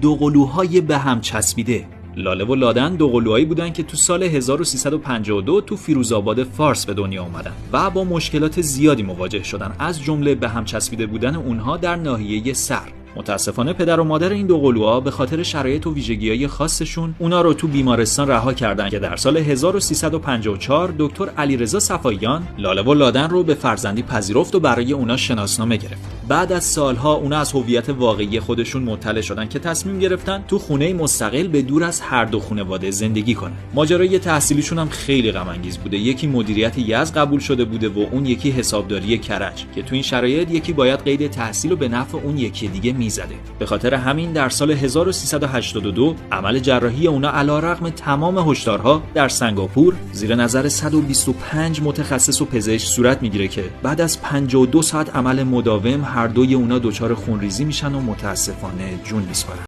دوقلوهای به هم چسبیده. لاله و لادن دوقلوهایی بودن که تو سال 1352 تو فیروزآباد فارس به دنیا اومدن و با مشکلات زیادی مواجه شدن، از جمله به هم چسبیده بودن اونها در ناحیه سر. متاسفانه پدر و مادر این دو قلوها به خاطر شرایط و ویژگی‌های خاصشون اونا رو تو بیمارستان رها کردن که در سال 1354 دکتر علیرضا صفاییان لاله و لادن رو به فرزندی پذیرفت و برای اونا شناسنامه گرفت. بعد از سالها اونا از هویت واقعی خودشون مطلع شدن که تصمیم گرفتن تو خونه مستقل به دور از هر دو خانواده زندگی کنن. ماجرای تحصیلیشون هم خیلی غم انگیز بوده. یکی مدیریت یزد قبول شده بوده و اون یکی حسابداری کرج، که تو این شرایط یکی باید قید تحصیل رو به نفع اون یکی دیگه میزده. به خاطر همین در سال 1382 عمل جراحی اونا علیرغم تمام هشدارها در سنگاپور زیر نظر 125 متخصص و پزشک صورت میگیره که بعد از 52 ساعت عمل مداوم هر دوی اونا دچار خونریزی میشن و متاسفانه جون میسپارن.